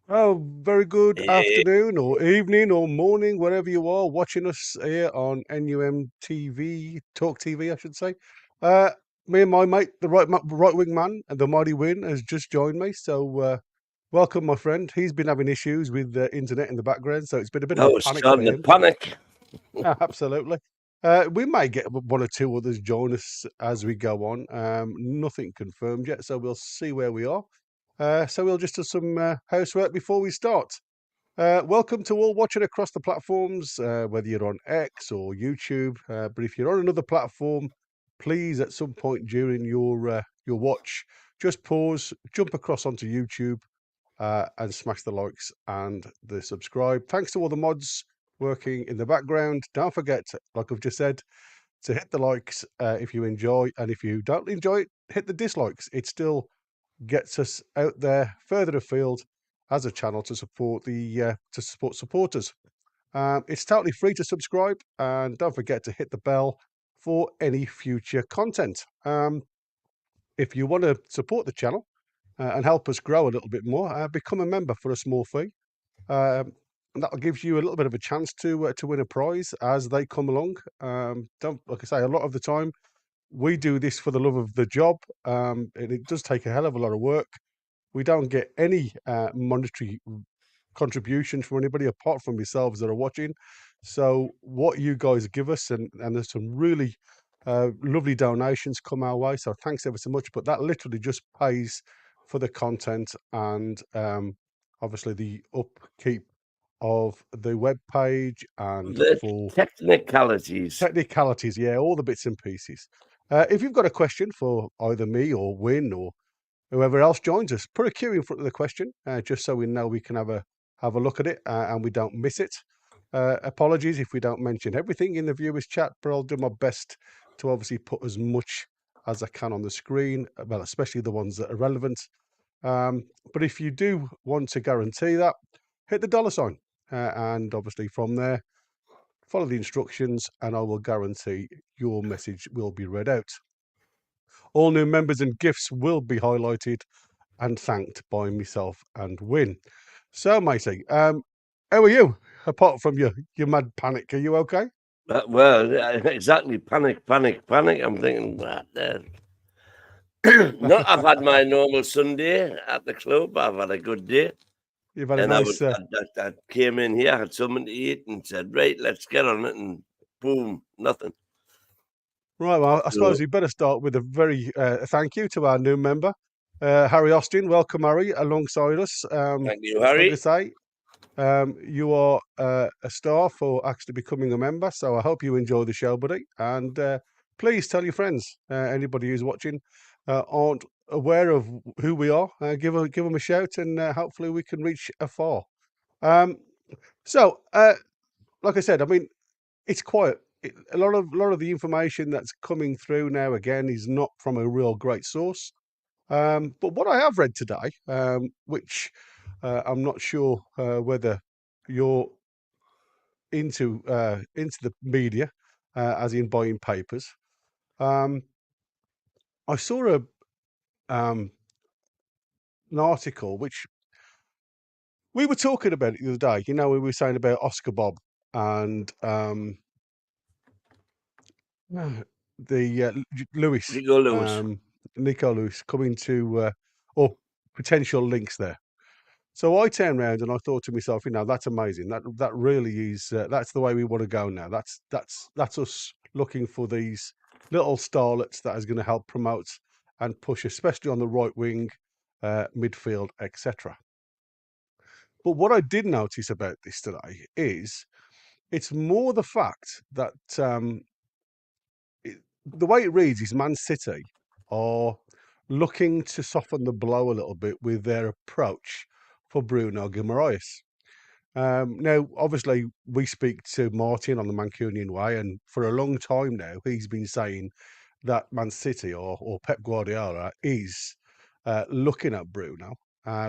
Oh, very good Eh, afternoon or evening or morning, wherever you are watching us here on NUMTV, Talk TV, I should say. Uh, Me and my mate, the right wing man, and the mighty Win has just joined me. So, welcome, my friend. He's been having issues with the internet in the background, so it's been a bit of I a was panic for starting to him. panic. Absolutely. We may get one or two others join us as we go on. Nothing confirmed yet, so we'll see where we are. So we'll just do some housework before we start. Welcome to all watching across the platforms, whether you're on X or YouTube. But if you're on another platform, please at some point during your watch, just pause, jump across onto YouTube, and smash the likes and the subscribe. Thanks to all the mods working in the background. Don't forget, like I've just said, to hit the likes if you enjoy, and if you don't enjoy it, hit the dislikes. It still gets us out there further afield as a channel to support to support supporters. It's totally free to subscribe, and don't forget to hit the bell for any future content. If you want to support the channel and help us grow a little bit more, become a member for a small fee. And that'll give you a little bit of a chance to win a prize as they come along. Don't Like I say, a lot of the time we do this for the love of the job, and it does take a hell of a lot of work. We don't get any monetary contributions from anybody apart from yourselves that are watching. So what you guys give us, and there's some really lovely donations come our way. So thanks ever so much. But that literally just pays for the content and obviously the upkeep of the web page and The for technicalities. technicalities. Yeah, all the bits and pieces. If you've got a question for either me or Win or whoever else joins us, put a Q in front of the question, just so we know we can have a look at it and we don't miss it. Apologies if we don't mention everything in the viewers chat, but I'll do my best to obviously put as much as I can on the screen, well, especially the ones that are relevant. But if you do want to guarantee that, hit the dollar sign, and obviously from there, follow the instructions, and I will guarantee your message will be read out. All new members and gifts will be highlighted and thanked by myself and Win. So, matey, how are you? Apart from your mad panic, are you okay? Exactly. Panic, panic, panic. I'm thinking, what the? No, I've had my normal Sunday at the club. I've had a good day. You've had a And nice. I came in here, had something to eat, and said, right, let's get on it. And boom, nothing. Right, well, I suppose So, we better start with a very thank you to our new member, Harry Austin. Welcome, Harry, alongside us. thank you, Like I Harry. say, you are a star for actually becoming a member. So I hope you enjoy the show, buddy. And please tell your friends, anybody who's watching, aren't aware of who we are, give them a shout, and hopefully we can reach afar. Um, so, like I said, I mean, it's quiet. A lot of the information that's coming through now again is not from a real great source. But what I have read today, which I'm not sure whether you're into the media, as in buying papers. Um, I saw an article which we were talking about it the other day. You know, we were saying about Oscar Bob and Lewis, Rico Lewis. Nico Lewis coming to or potential links there. So I turned around and I thought to myself, that's amazing. That really is. That's the way we want to go now. That's us looking for these little starlets that is going to help promote and push, especially on the right wing, midfield, etc. But what I did notice about this today is it's more the fact that the way it reads is Man City are looking to soften the blow a little bit with their approach for Bruno Guimarães. Now, obviously, we speak to Martin on the Mancunian way, and for a long time now, he's been saying that Man City or Pep Guardiola is looking at Bruno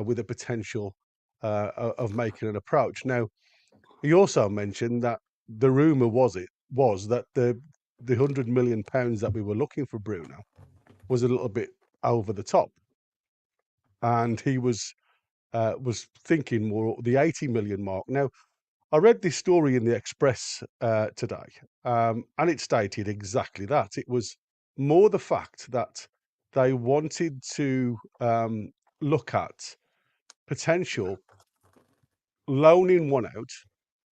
with a potential of making an approach. Now, he also mentioned that the rumor was that the £100 million that we were looking for Bruno was a little bit over the top, and he was was thinking more the 80 million mark. Now, I read this story in the Express today, and it stated exactly that. It was more the fact that they wanted to look at potential loaning one out,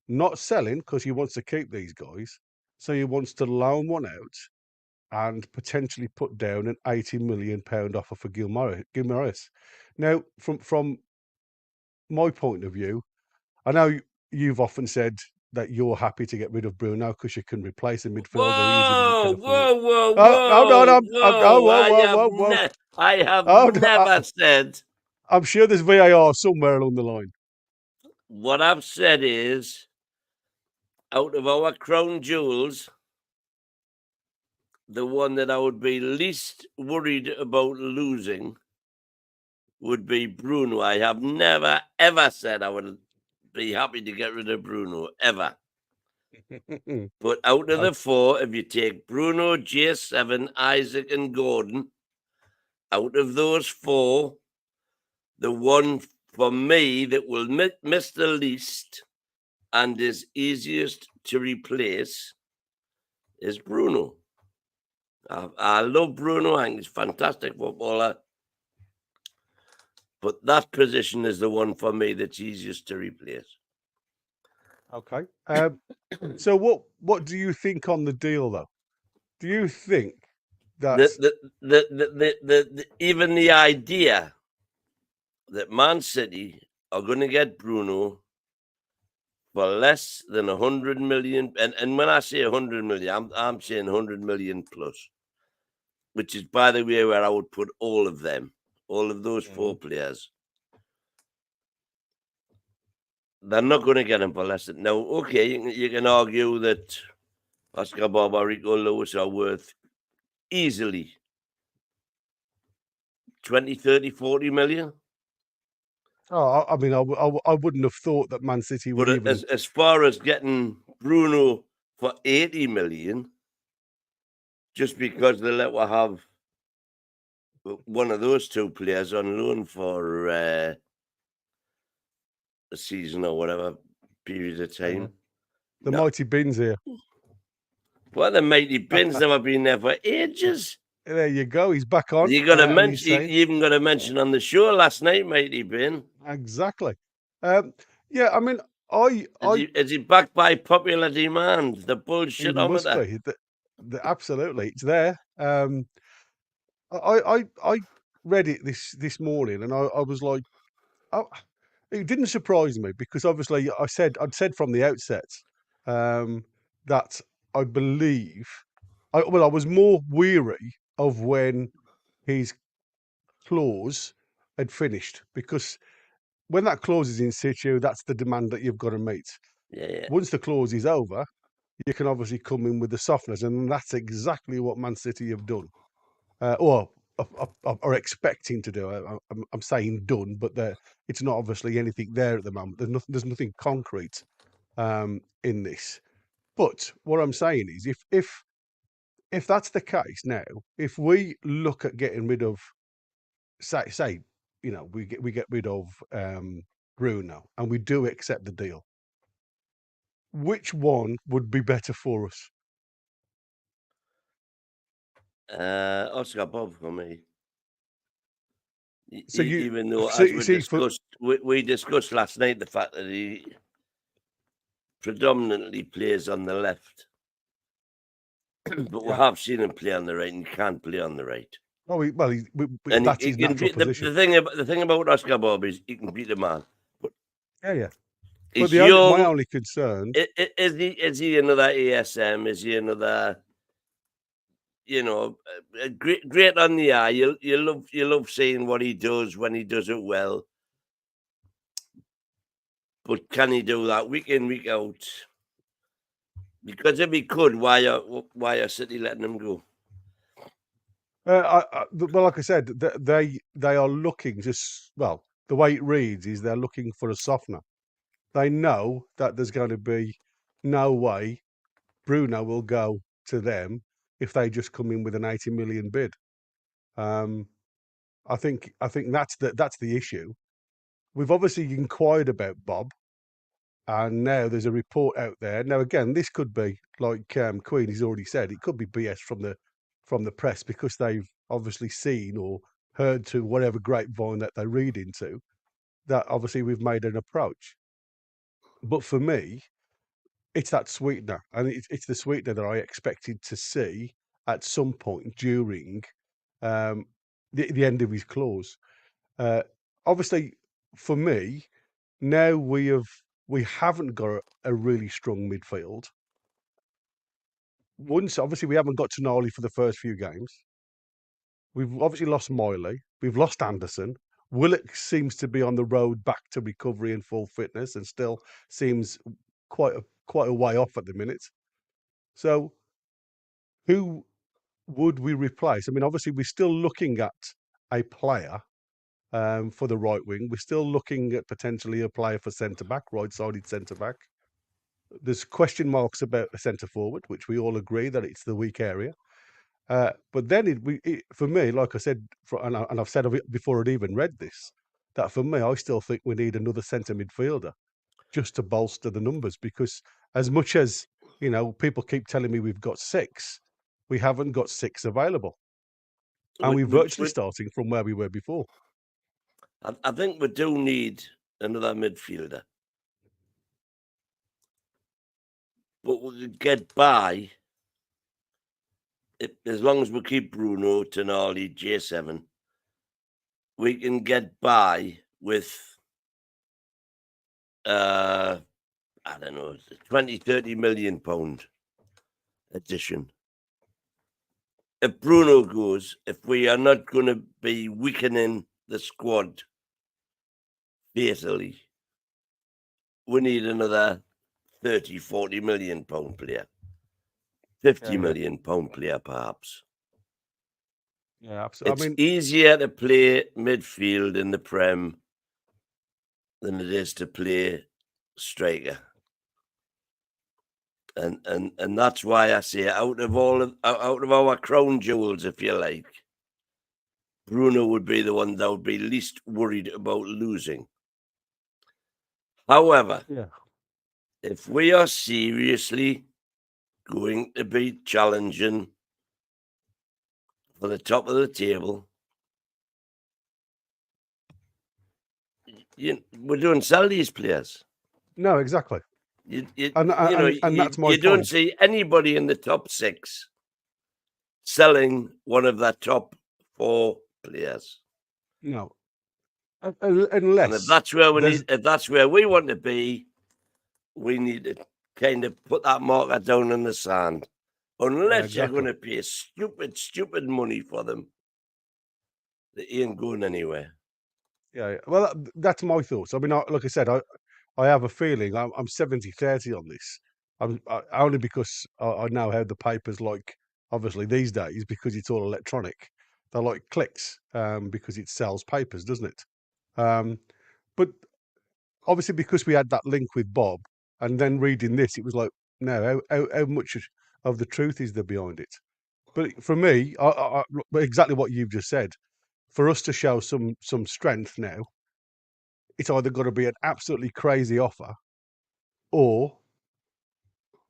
not selling because he wants to keep these guys. So he wants to loan one out and potentially put down an £80 million offer for Guimarães. Now, from my point of view, I know you've often said that you're happy to get rid of Bruno because you can replace a midfielder easier than you can Whoa, a forward. whoa, whoa, Oh no, whoa, no, oh, whoa! whoa, whoa, whoa, whoa! I have Oh, no, never said. I'm sure there's VAR somewhere along the line. What I've said is, out of our crown jewels, the one that I would be least worried about losing would be Bruno. I have never, ever said I would be happy to get rid of Bruno, ever. But out of the four, if you take Bruno, J7, Isaac, and Gordon, out of those four, the one for me that will miss the least and is easiest to replace is Bruno. I love Bruno. I think he's a fantastic footballer. But that position is the one for me that's easiest to replace. Okay. So what do you think on the deal, though? Do you think that Even the idea that Man City are going to get Bruno for less than 100 million, and when I say 100 million, I'm saying 100 million plus, which is, by the way, where I would put all of them, all of those four players. They're not going to get him for less than. Now, okay, you can argue that Oscar Bob or Rico Lewis are worth easily 20, 30, 40 million. Oh, I mean, I wouldn't have thought that Man City would But even. as far as getting Bruno for 80 million, just because they let us have one of those two players on loan for a season or whatever period of time. The mighty Bins here. Well, the mighty Bins never been there for ages. There you go. He's back on. You got to mention. You even got to mention on the show last night, mighty Bin. Exactly. Yeah, I mean, Is he backed by popular demand? The bullshit it must be. Absolutely, it's there. I read it this morning, and I was like, it didn't surprise me because obviously I'd said from the outset that I believe I was more weary of when his clause had finished, because when that clause is in situ, that's the demand that you've got to meet. Yeah. Once the clause is over, you can obviously come in with the softness, and that's exactly what Man City have done, or are expecting to do. I'm saying done, but it's not obviously anything there at the moment. There's nothing concrete in this. But what I'm saying is, if that's the case now, if we look at getting rid of, say, we get rid of Bruno, and we do accept the deal, which one would be better for us? Oscar Bob for me. So even though, so, as we discussed last night, the fact that he predominantly plays on the left, but we have seen him play on the right, and he can't play on the right. Oh, that's his natural position. The thing about Oscar Bob is he can beat the man. But yeah. But my only concern is he another ASM? Is he another? Great on the eye. You love seeing what he does when he does it well. But can he do that week in, week out? Because if he could, why are City letting him go? well, like I said, they are looking the way it reads is they're looking for a softener. They know that there's going to be no way Bruno will go to them if they just come in with an 80 million bid. I think that's the issue. we've obviously inquired about Bob, and now there's a report out there. Now, again, this could be like Queenie's already said, it could be BS from the press because they've obviously seen or heard to whatever grapevine that they read into that obviously we've made an approach. But for me, it's that sweetener, and it's the sweetener that I expected to see at some point during the end of his clause. Obviously, for me, now we haven't got a really strong midfield. Once, obviously, we haven't got Tonali for the first few games. We've obviously lost Miley. We've lost Anderson. Willock seems to be on the road back to recovery and full fitness, and still seems quite a way off at the minute. So, who would we replace? I mean, obviously, we're still looking at a player for the right wing. We're still looking at potentially a player for centre back, right-sided centre back. There's question marks about a centre forward, which we all agree that it's the weak area. But then, for me, like I said, and I've said it before I'd even read this, that for me, I still think we need another centre midfielder just to bolster the numbers. Because as much as people keep telling me we've got 6, we haven't got 6 available, and we're virtually starting from where we were before. I think we do need another midfielder, but we could get by as long as we keep Bruno, Tonali, J7. We can get by with I don't know, 20-30 million pound addition. If Bruno goes, if we are not going to be weakening the squad fatally, we need another 30-40 million pound player, 50 million pound player perhaps. Yeah, absolutely. It's easier to play midfield in the Prem than it is to play striker. And that's why I say out of our crown jewels, if you like, Bruno would be the one that would be least worried about losing. However, if we are seriously going to be challenging for the top of the table, we don't sell these players. No, exactly. And that's my you don't point. see anybody in the top 6 selling one of their top 4 players. No, unless, and if that's where we want to be, we need to kind of put that marker down in the sand. Unless you're going to pay stupid money for them, they ain't going anywhere. Yeah. Well, that's my thoughts. I mean, like I said, I have a feeling I'm 70-30 on this. Only because I know how the papers like, obviously these days, because it's all electronic, they're like clicks because it sells papers, doesn't it? But obviously because we had that link with Bob, and then reading this, it was like, no, how much of the truth is there behind it? But for me, exactly what you've just said, for us to show some strength now, it's either got to be an absolutely crazy offer, or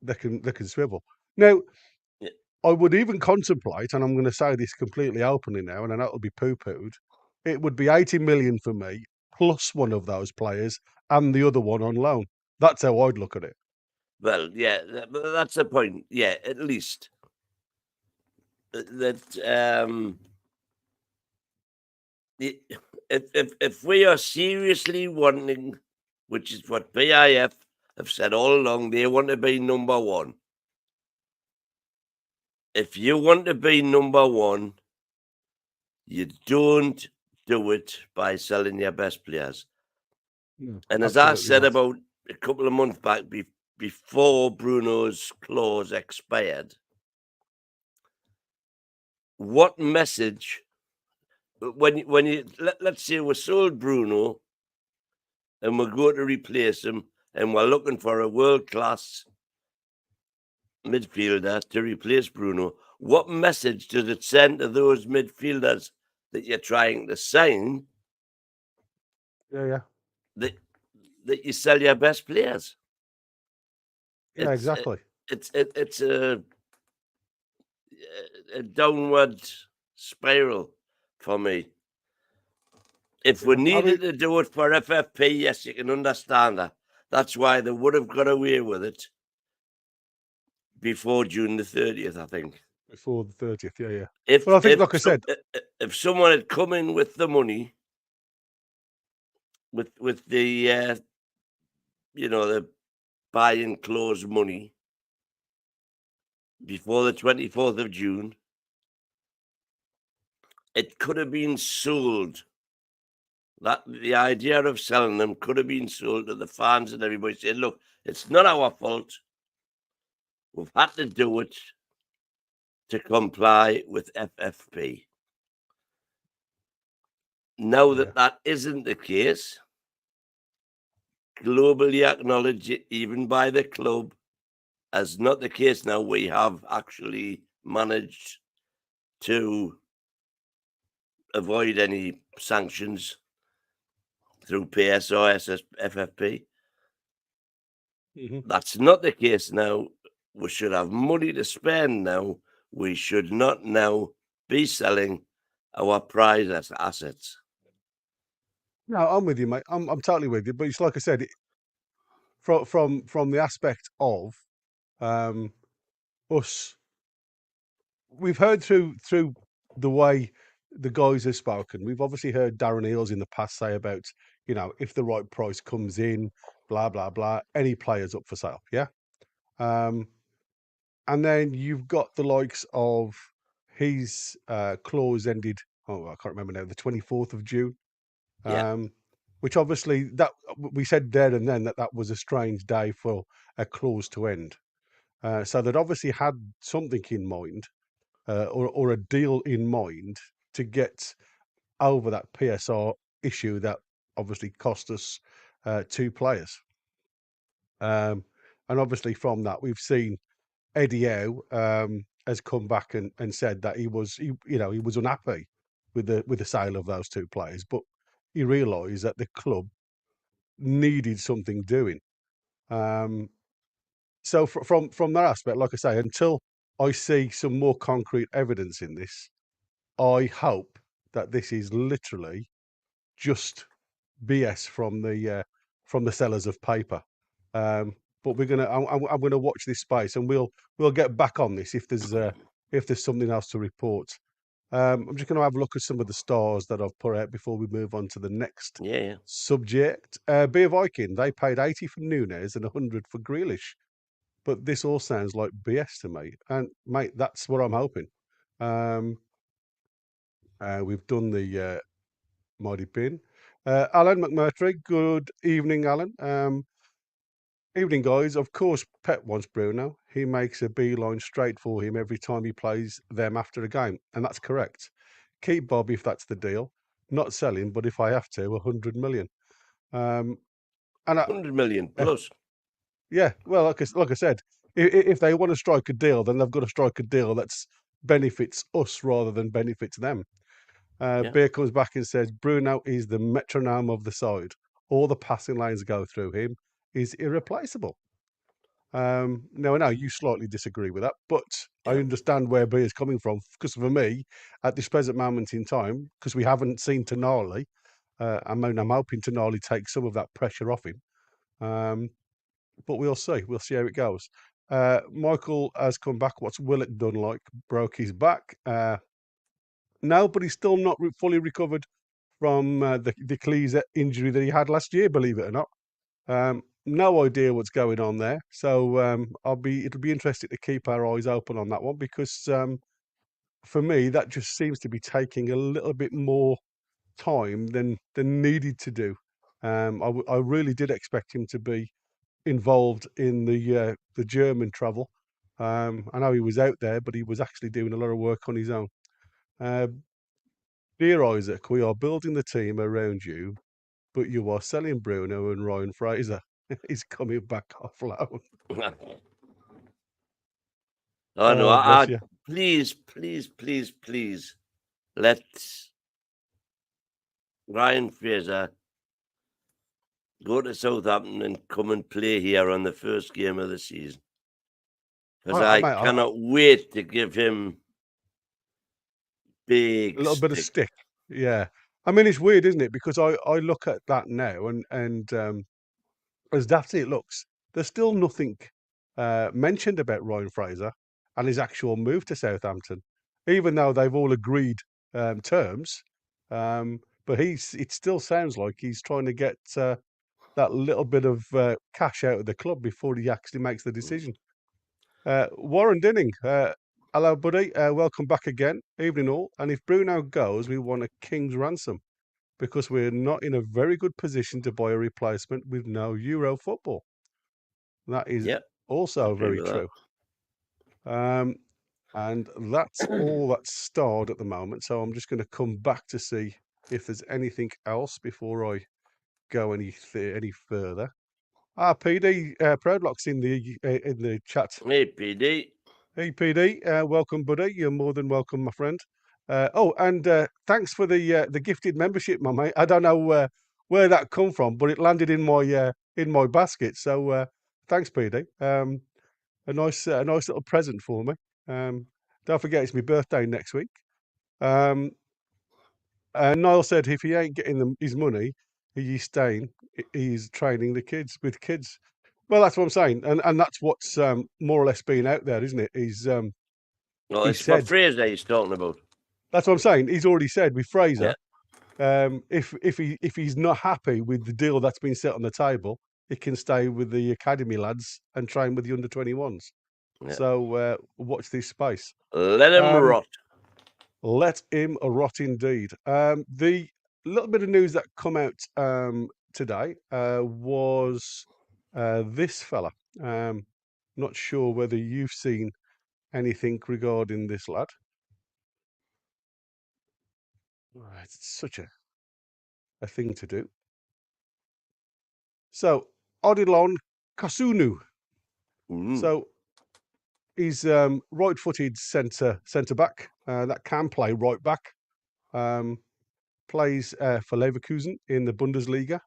they can swivel. Now, I would even contemplate, and I'm going to say this completely openly now, and I know it'll be poo-pooed, it would be 80 million for me, plus one of those players, and the other one on loan. That's how I'd look at it. Well, yeah, that's the point. Yeah, at least that if we are seriously wanting, which is what PIF have said all along, they want to be number 1. If you want to be number 1, you don't do it by selling your best players. And as I said about a couple of months back, before Bruno's clause expired, what message, when you let's say we sold Bruno and we're going to replace him and we're looking for a world-class midfielder to replace Bruno, what message does it send to those midfielders that you're trying to sign? Yeah. that you sell your best players. Yeah, exactly. It's a downward spiral for me. If we needed to do it for FFP, yes, you can understand that. That's why they would have got away with it before June the 30th, I think. Before the 30th, yeah. Well, I think, like I said, if someone had come in with the money, with the the buy and close money before the 24th of June, it could have been sold. That the idea of selling them could have been sold to the fans, and everybody said, "Look, it's not our fault. We've had to do it to comply with FFP." Now that isn't the case, globally acknowledged even by the club as not the case now, we have actually managed to avoid any sanctions through PSO, FFP. That's not the case now. We should have money to spend now. We should not now be selling our prize assets. No, I'm with you, mate. I'm totally with you. But it's like I said, from the aspect of us, we've heard through the way the guys have spoken. We've obviously heard Darren Eales in the past say about, if the right price comes in, blah blah blah, any players up for sale, yeah. And then you've got the likes of his clause ended. Oh, I can't remember now. The 24th of June. Which obviously that we said there and then that was a strange day for a clause to end. So they'd obviously had something in mind, or a deal in mind to get over that PSR issue that obviously cost us 2 players. And obviously from that we've seen Eddie Howe has come back and said that he was unhappy with the sale of those 2 players, but he realised that the club needed something doing. So from that aspect, like I say, until I see some more concrete evidence in this, I hope that this is literally just BS from the sellers of paper. But I'm gonna watch this space, and we'll get back on this if there's something else to report. I'm just going to have a look at some of the stars that I've put out before we move on to the next subject. Beer Viking, they paid 80 for Nunes and 100 for Grealish. But this all sounds like BS to me. And, mate, that's what I'm hoping. We've done the Mighty Bin. Alan McMurtry, good evening, Alan. Evening, guys. Of course, Pep wants Bruno. He makes a beeline straight for him every time he plays them after a game. And that's correct. Keep Bob if that's the deal. Not selling, but if I have to, 100 million. And 100 million plus. Yeah, well, like I said, if they want to strike a deal, then they've got to strike a deal that benefits us rather than benefits them. Beer comes back and says, Bruno is the metronome of the side. All the passing lanes go through him. He's irreplaceable. Now, I know you slightly disagree with that, but I understand where Beer's coming from. Because for me, at this present moment in time, because we haven't seen Tonali, I'm hoping Tonali takes some of that pressure off him. But we'll see. We'll see how it goes. Michael has come back. What's Willock done like? Broke his back. No, but he's still not fully recovered from the Achilles injury that he had last year, believe it or not. No idea what's going on there. So it'll be interesting to keep our eyes open on that one, because for me, that just seems to be taking a little bit more time than needed to do. I really did expect him to be involved in the German travel. I know he was out there, but he was actually doing a lot of work on his own. Dear Isaac, we are building the team around you, but you are selling Bruno and Ryan Fraser. He's coming back off loan. Oh no! Please, let Ryan Fraser go to Southampton and come and play here on the first game of the season. Because I Mate, cannot wait to give him a big little bit of stick. stick. Yeah. I mean, it's weird, isn't it? Because I look at that now and as daft as it looks, there's still nothing mentioned about Ryan Fraser and his actual move to Southampton, even though they've all agreed terms. But it still sounds like he's trying to get that little bit of cash out of the club before he actually makes the decision. Warren Dinning, hello, buddy. Welcome back again. Evening all. And if Bruno goes, we want a king's ransom because we're not in a very good position to buy a replacement with no Euro football. That is also very true. And that's all that's starred at the moment. So I'm just going to come back to see if there's anything else before I go any further. PD Proudlock's in the chat. Hey, PD. Hey, PD, welcome, buddy. You're more than welcome, my friend. And thanks for the gifted membership, my mate. I don't know where that come from, but it landed in my basket. So thanks, PD. A nice little present for me. Don't forget, it's my birthday next week. Niall said if he ain't getting his money, he's staying. He's training the kids with kids. Well, that's what I'm saying, and that's what's more or less been out there, isn't it? Well, He it's said what Fraser he's talking about. that's what I'm saying. He's already said with Fraser, Yeah. if he's not happy with the deal that's been set on the table, he can stay with the academy lads and train with the under 21s. Yeah. So watch this space. Let him rot. Let him rot indeed. The little bit of news that come out today was this fella. Not sure whether you've seen anything regarding this lad. It's such a thing to do. So Odilon Kasunu. So he's right-footed centre back that can play right back. Plays for Leverkusen in the Bundesliga.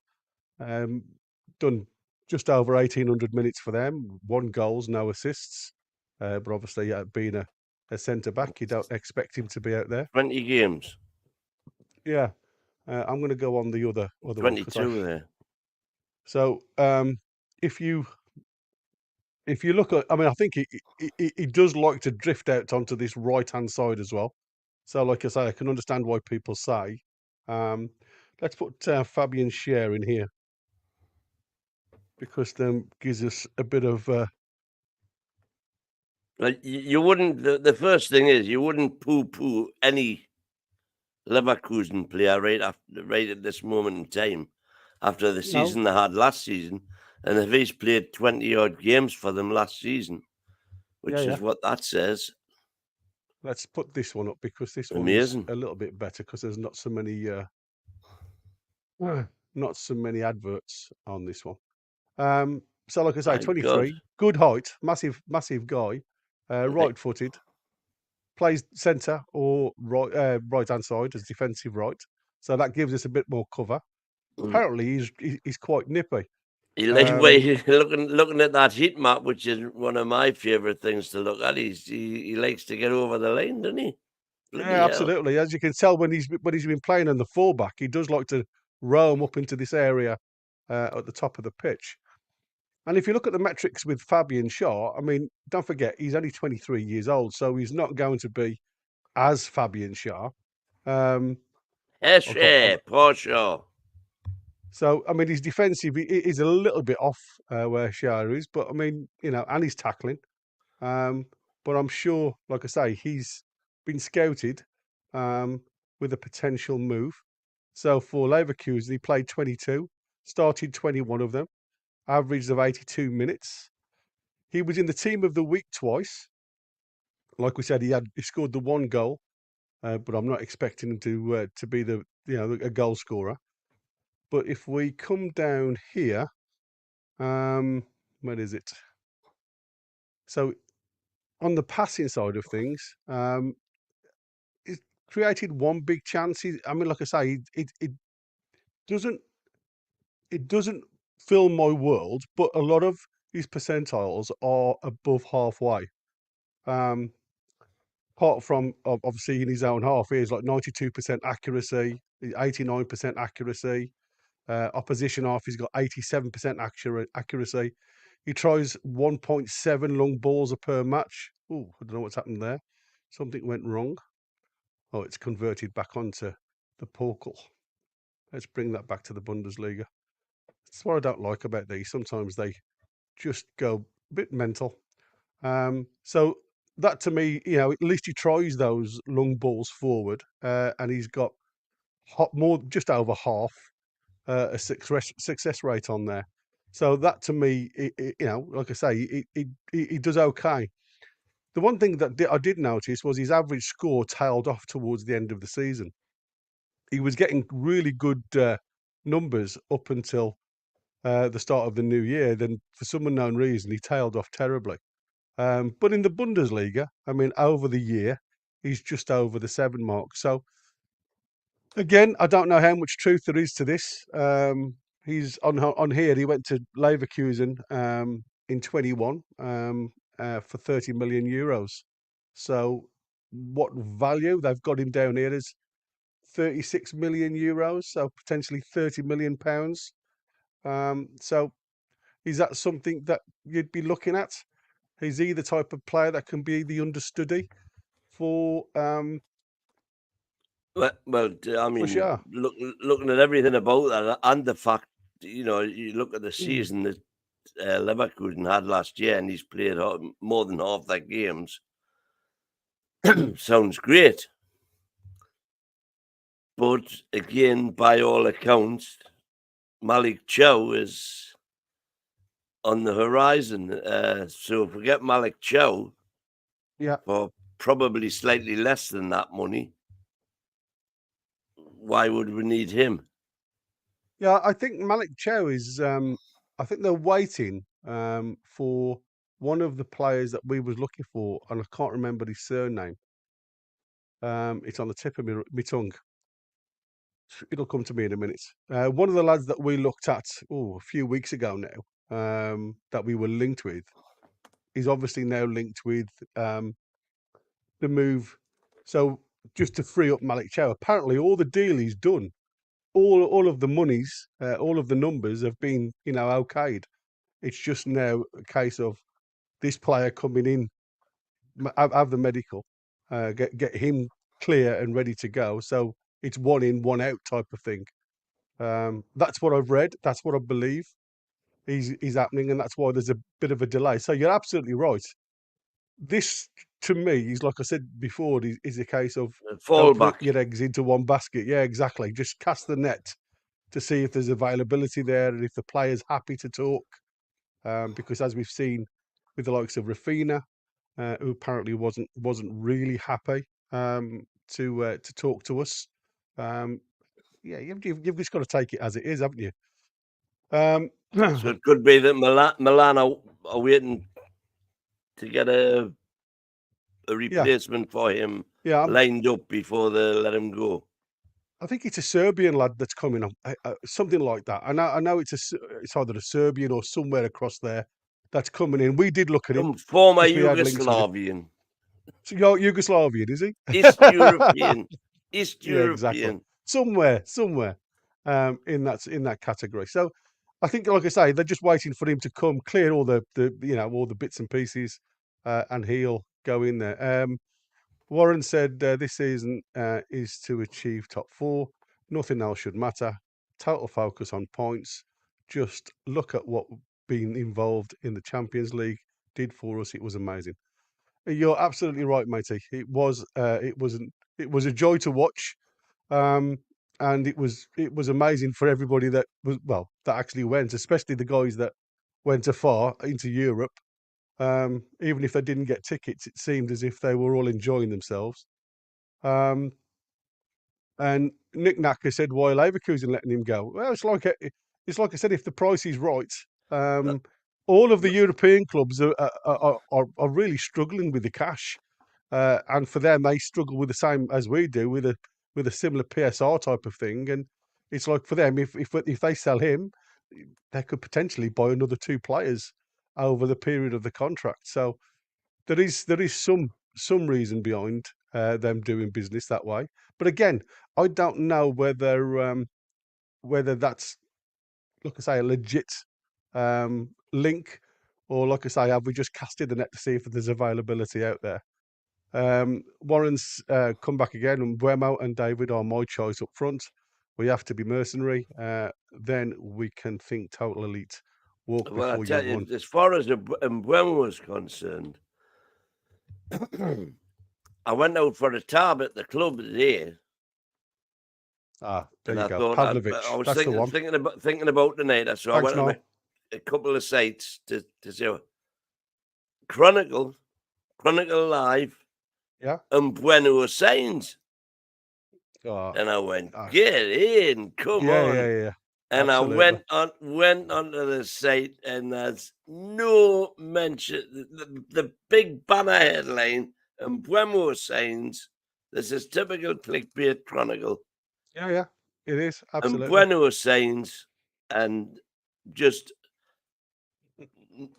Done just over 1,800 minutes for them. 1 goals, no assists. But obviously, being a centre back, you don't expect him to be out there. 20 games. Yeah, I'm going to go on the other 22 one. there. So if you look at, I mean, I think he does like to drift out onto this right-hand side as well. So, like I say, I can understand why people say. Let's put Fabian Schär in here because then gives us a bit of. You wouldn't. The first thing is you wouldn't poo-poo any Leverkusen player right at this moment in time after the season they had last season, and if he's played 20-odd games for them last season, which is what that says. Let's put this one up because this Amazing. one's a little bit better because there's not so many adverts on this one. So like I say, 23, good height, massive guy, right-footed, plays centre or right-hand side as defensive right. So that gives us a bit more cover. Apparently, he's quite nippy. He looking at that heat map, which is one of my favourite things to look at. He likes to get over the line, doesn't he? Yeah, absolutely. As you can tell, when he's been playing on the fullback, he does like to roam up into this area at the top of the pitch. And if you look at the metrics with Fabian Schär, I mean, don't forget he's only 23 years old, so he's not going to be as Fabian Schär. Poor Shaw. So I mean, his defensive is a little bit off where Schär is, but I mean, and he's tackling. But I'm sure, like I say, he's been scouted with a potential move. So for Leverkusen, he played 22, started 21 of them, average of 82 minutes. He was in the team of the week twice. Like we said, he scored the 1 goal, but I'm not expecting him to be a goal scorer. But if we come down here, where is it? So on the passing side of things, he's created 1 big chance. I mean, like I say, it doesn't fill my world, but a lot of his percentiles are above halfway. Apart from obviously in his own half, he is like 92% accuracy, 89% accuracy. Opposition half, he's got 87% accuracy. He tries 1.7 long balls per match. Oh, I don't know what's happened there. Something went wrong. Oh, it's converted back onto the Porkle. Let's bring that back to the Bundesliga. That's what I don't like about these. Sometimes they just go a bit mental. So that to me, at least he tries those long balls forward, and he's got just over half a success rate on there. So that to me, like I say, he does okay. The one thing that I did notice was his average score tailed off towards the end of the season. He was getting really good numbers up until the start of the new year. Then, for some unknown reason, he tailed off terribly. But in the Bundesliga, I mean, over the year, he's just over the 7 mark. So again, I don't know how much truth there is to this. He's on here. He went to Leverkusen in 21 for 30 million euros. So what value they've got him down here is 36 million euros. So potentially 30 million pounds. So is that something that you'd be looking at? Is he the type of player that can be the understudy for Well, I mean, Shaw? looking at everything about that, and the fact, you look at the Mm. season that Leverkusen had last year, and he's played more than half their games. Sounds great. But again, by all accounts, Malik Chow is on the horizon. So if we get Malik Chow Yeah. for probably slightly less than that money, why would we need him? Yeah, I think Malik Chow is. I think they're waiting for one of the players that we was looking for, and I can't remember his surname. It's on the tip of my tongue. It'll come to me in a minute. One of the lads that we looked at a few weeks ago now, that we were linked with, is obviously now linked with the move. So just to free up Malik Chow, apparently all the deal he's done, all of the monies, all of the numbers have been okayed. It's just now a case of this player coming in, have the medical, get him clear and ready to go. So it's 1 in, 1 out type of thing. That's what I've read. That's what I believe is happening, and that's why there's a bit of a delay. So you're absolutely right. This, to me, is like I said before, is a case of don't put Fallback. your eggs into one basket. Yeah, exactly. Just cast the net to see if there's availability there and if the player's happy to talk. Because as we've seen with the likes of Rafinha, who apparently wasn't really happy to talk to us. Yeah, you've just got to take it as it is, haven't you? So it could be that Milan are waiting to get a replacement for him yeah. lined up before they let him go. I think it's a Serbian lad that's coming on, something like that. I know it's either a Serbian or somewhere across there that's coming in. We did look at him Some former because we had links with him. Yugoslavian. So Yugoslavian, is he? East European. East Yeah, exactly. European. Somewhere, in that category. So I think, like I say, they're just waiting for him to come clear all the all the bits and pieces, and he'll go in there. Warren said this season is to achieve top 4. Nothing else should matter. Total focus on points. Just look at what being involved in the Champions League did for us. It was amazing. You're absolutely right, matey. It was a joy to watch, and it was amazing for everybody that that actually went, especially the guys that went afar into Europe. Even if they didn't get tickets, it seemed as if they were all enjoying themselves. And Nick Nacker said, "Why Leverkusen letting him go?" Well, it's like I said, if the price is right, all of the European clubs are really struggling with the cash, and for them, they struggle with the same as we do with a similar PSR type of thing. And it's like for them, if they sell him, they could potentially buy another 2 players over the period of the contract. So there is some reason behind them doing business that way. But again, I don't know whether that's, like I say, a legit link, or like I say, have we just casted the net to see if there's availability out there? Warren's come back again, and Buemo and David are my choice up front. We have to be mercenary. Then we can think total elite. Walk Well, I before tell you run. you, as far as Mbeumo was concerned, I went out for a tab at the club today. There and you I go. thought Pavlovich. I was That's the one. thinking about the night. So I Thanks, went on Noel. a couple of sites to see Chronicle Live, Yeah. and Buenos Signs. Oh, And I went, get in, come on. yeah. And Absolutely. I went onto the site, and there's no mention. The big banner headline and Buenos Signs. This is typical clickbait Chronicle. Yeah. It is, absolutely. And Buenos Signs, and just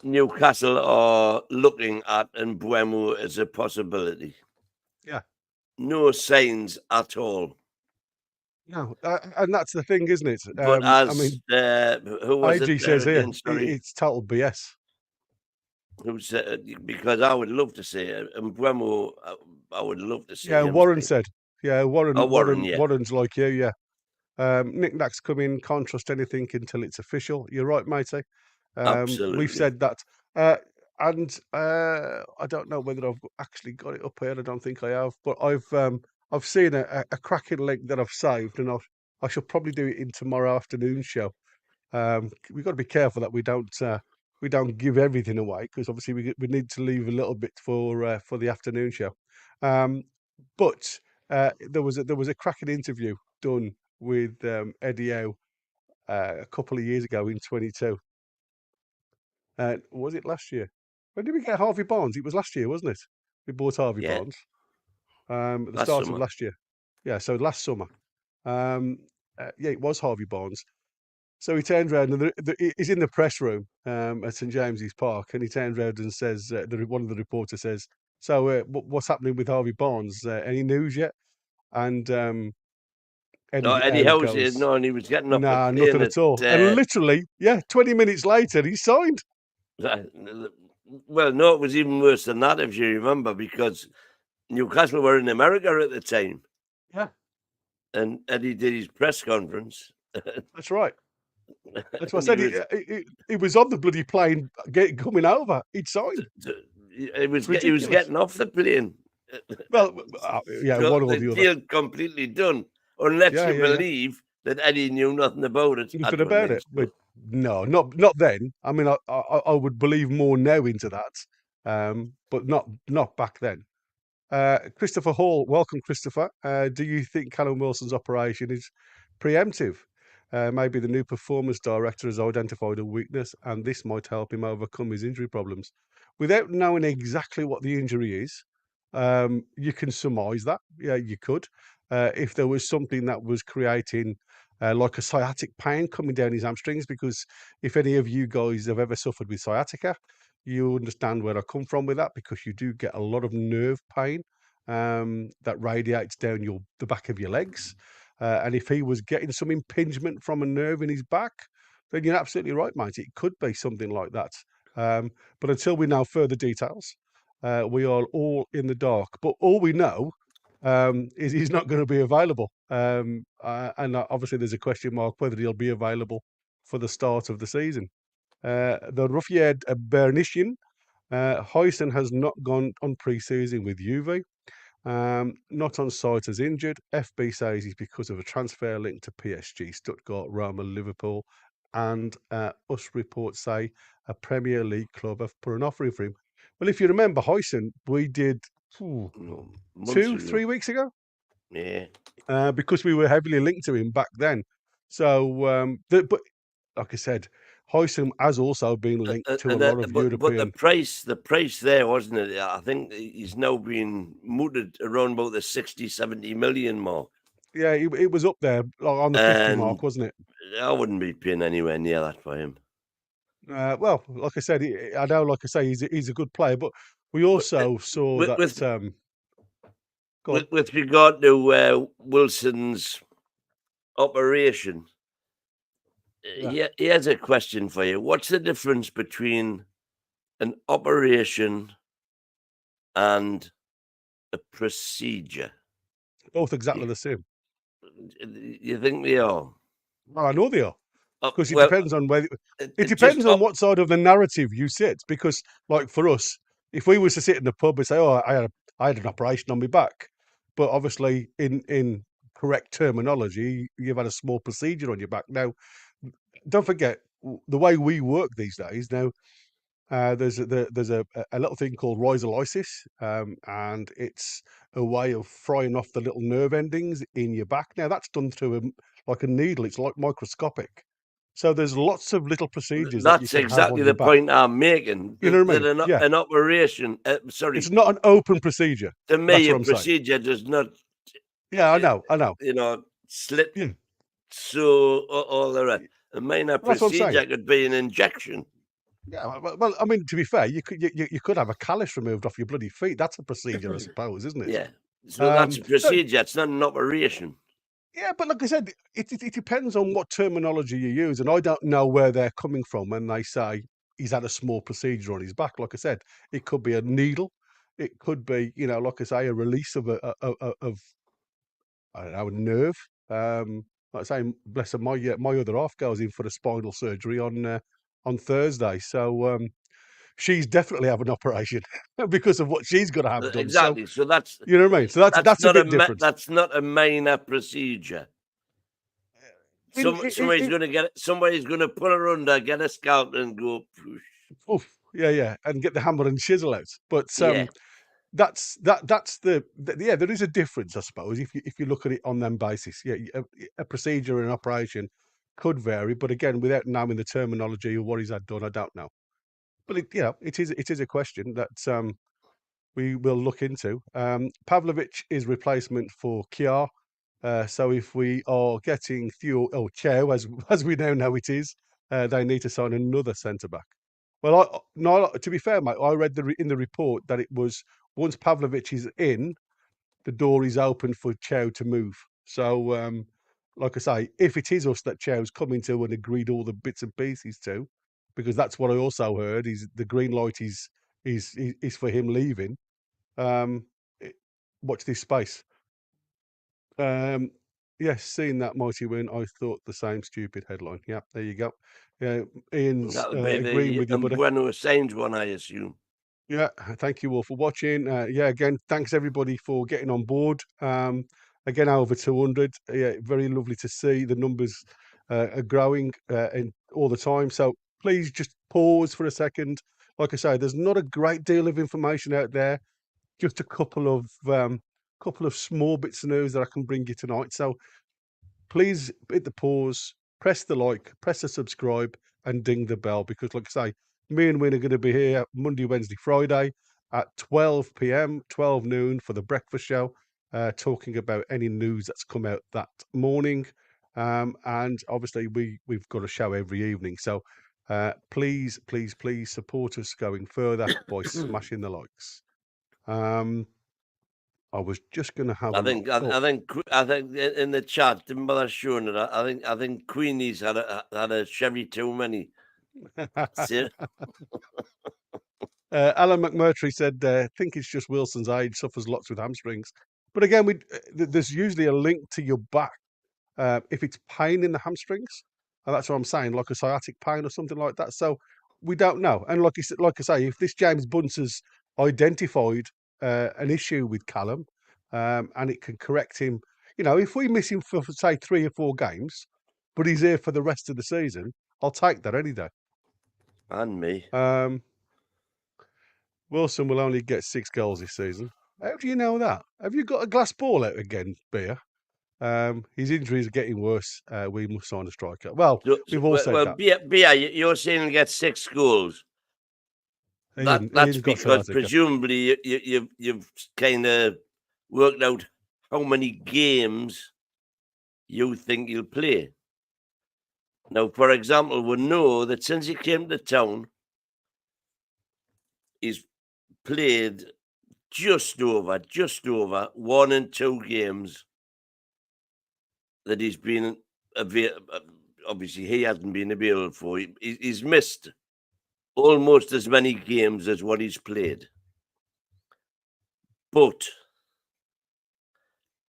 Newcastle are looking at Mbeumo as a possibility. Yeah. No signs at all. No, and that's the thing, isn't it? But I mean, who was AG it says here, again? Sorry. it's total BS. Who said, because I would love to see it. Mbeumo, I would love to see him. Warren said. Yeah, Warren, yeah. Warren's like you, yeah. Knick-knacks come in, can't trust anything until it's official. You're right, matey. Absolutely. We've said that. And I don't know whether I've actually got it up here. I don't think I have. But I've seen a cracking link that I've saved, and I shall probably do it in tomorrow afternoon show. We've got to be careful that we don't give everything away, because obviously we need to leave a little bit for the afternoon show. But there was a cracking interview done with Eddie Howe a couple of years ago in 22. Was it last year? When did we get Harvey Barnes? It was last year, wasn't it? We bought Harvey Barnes at the start of last year. Yeah, so last summer. It was Harvey Barnes. So he turned around, and he's in the press room at St James's Park, and he turns around and says, one of the reporters says, "So what's happening with Harvey Barnes? Any news yet?" And Eddie Howe said no, and he was getting up. Nah, nothing at all. And literally, 20 minutes later, he signed. Well, no, it was even worse than that, if you remember, because Newcastle were in America at the time. Yeah. And Eddie did his press conference. That's right. That's what I said. He was on the bloody plane coming over. He'd signed. He was getting off the plane. Well, one or the other. Deal completely done, unless you believe that Eddie knew nothing about it. Nothing about it. But no, not then. I mean, I would believe more now into that, but not back then. Christopher Hall, welcome, Christopher. Do you think Callum Wilson's operation is preemptive? Maybe the new performance director has identified a weakness, and this might help him overcome his injury problems. Without knowing exactly what the injury is, you can surmise that. Yeah, you could. If there was something that was creating like a sciatic pain coming down his hamstrings, because if any of you guys have ever suffered with sciatica, you understand where I come from with that, because you do get a lot of nerve pain that radiates down the back of your legs. And if he was getting some impingement from a nerve in his back, then you're absolutely right, mate. It could be something like that. But until we know further details, we are all in the dark. But all we know is he's not going to be available. And obviously there's a question mark whether he'll be available for the start of the season. The Ruffiad Bernician, Huyson has not gone on pre-season with Juve. Not on site as injured. FB says he's because of a transfer link to PSG, Stuttgart, Roma, Liverpool, and us reports say a Premier League club have put an offer in for him. Well, if you remember, Huyson, we did 2-3 weeks ago. Yeah. Because we were heavily linked to him back then. So, but like I said, Huyson has also been linked to a lot of European. But the price there, wasn't it? I think he's now being mooted around about the 60-70 million mark. Yeah, it was up there on the 50 mark, And wasn't it? I wouldn't be paying anywhere near that for him. Well, like I said, I know, like I say, he's a good player, but we But also saw with that. with Go on. with regard to Wilson's operation, Yeah. here's a question for you. What's the difference between an operation and a procedure? Both You, exactly the same. you think they are? Well, I know they are, because it Well, depends on whether it just depends on what side of the narrative you sit. Because, like for us, if we was to sit in the pub and say, "Oh, I had an operation on my back," but obviously in correct terminology, you've had a small procedure on your back. Now, don't forget the way we work these days. Now, there's a little thing called rhizolysis, and it's a way of frying off the little nerve endings in your back. Now that's done through like a needle. It's like microscopic. So there's lots of little procedures that you that's can have exactly on your the back. point I'm making. You know what I That mean? Yeah, an operation, it's sorry, not an open procedure. to That's me, what a I'm saying. procedure does not, Yeah, I uh, know, I know. slit Yeah, so all the rest. A minor that's what I'm saying. procedure could be an injection. Yeah, well, I mean, to be fair, you could have a callus removed off your bloody feet. That's a procedure, I suppose, isn't it? Yeah. So that's a So procedure. It's not an operation. yeah, but like I said, it depends on what terminology you use, and I don't know where they're coming from when they say he's had a small procedure on his back. Like I said, it could be a needle, it could be, like I say, a release of of I don't know, a nerve. Like I say, bless her, my other half goes in for the spinal surgery on Thursday, so she's definitely having an operation because of what she's got to have done. So Exactly. So that's you know what I mean. So that's a bit different. that's not a minor procedure. In, in, Somebody's going to get it. Somebody's going to put her under, get a scalpel, and go. Poosh. Oof, yeah, and get the hammer and chisel out. But Yeah. that's yeah. There is a difference, I suppose, if you look at it on them basis. Yeah, a procedure and an operation could vary, but again, without knowing the terminology of what he's had done, I don't know. But it is a question that we will look into. Pavlovic is replacement for Kiar. So if we are getting Chow, as we now know it is, they need to sign another centre back. Well, no, to be fair, mate, I read in the report that it was once Pavlovic is in, the door is open for Chow to move. So, like I say, if it is us that Chow's coming to and agreed all the bits and pieces to, because that's what I also heard, is the green light is for him leaving. Um, Watch this space. Yes, seeing that mighty win, I thought the same stupid headline. Yeah, there you go. Yeah, Ian's That'll be agreeing the with you, buddy. Bueno Assange one, I assume. Yeah, thank you all for watching. Yeah, again, thanks everybody for getting on board. Again, over 200. Yeah, very lovely to see the numbers are growing and all the time. So please just pause for a second. Like I say, there's not a great deal of information out there. Just a couple of small bits of news that I can bring you tonight. So please hit the pause, press the like, press the subscribe, and ding the bell because, like I say, me and Win are going to be here Monday, Wednesday, Friday at 12 p.m., 12 noon for the breakfast show, talking about any news that's come out that morning. And obviously, we've got a show every evening. So please support us going further by smashing the likes. I was just going to have a look. Oh, I think in the chat, didn't bother showing it. I think Queenie's had a Chevy too many. Alan McMurtry said, "I think it's just Wilson's age, suffers lots with hamstrings." But again, there's usually a link to your back if it's pain in the hamstrings, and that's what I'm saying, like a sciatic pain or something like that. So we don't know. And like I say, if this James Bunce has identified an issue with Callum, and it can correct him, if we miss him for say 3 or 4 games, but he's here for the rest of the season, I'll take that any day. And me. Wilson will only get 6 goals this season. How do you know that? Have you got a glass ball out again, Beer? His injuries are getting worse. We must sign a striker. Well, we've all said that. Bia, you're saying he gets 6 goals. That's Ian's got because sciatica. presumably you've kind of worked out how many games you think he'll play. Now, for example, we know that since he came to town, he's played just over 1 and 2 games that he's been available. Obviously, he hasn't been available for. He's missed almost as many games as what he's played. But,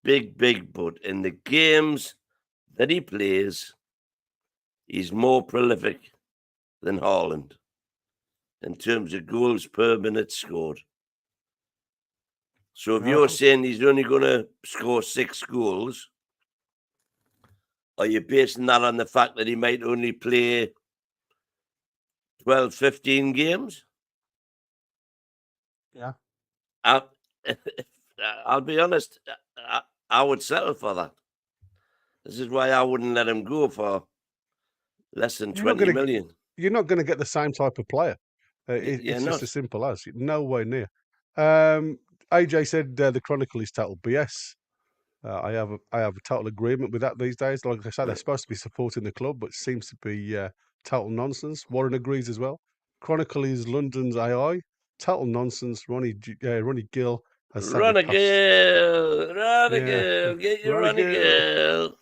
big but, in the games that he plays, he's more prolific than Haaland in terms of goals per minute scored. So if you're saying he's only going to score 6 goals, are you basing that on the fact that he might only play 12, 15 games? Yeah. I'll be honest, I would settle for that. This is why I wouldn't let him go for less than 20 million. You're not going to get the same type of player. It's just as simple as. No way near. AJ said the Chronicle is total BS. I have a total agreement with that these days. Like I say, they're supposed to be supporting the club, but it seems to be total nonsense. Warren agrees as well. Chronicle is London's AI. Total nonsense. Ronnie Gill has said Ronnie Gill, get your Ronnie Gill.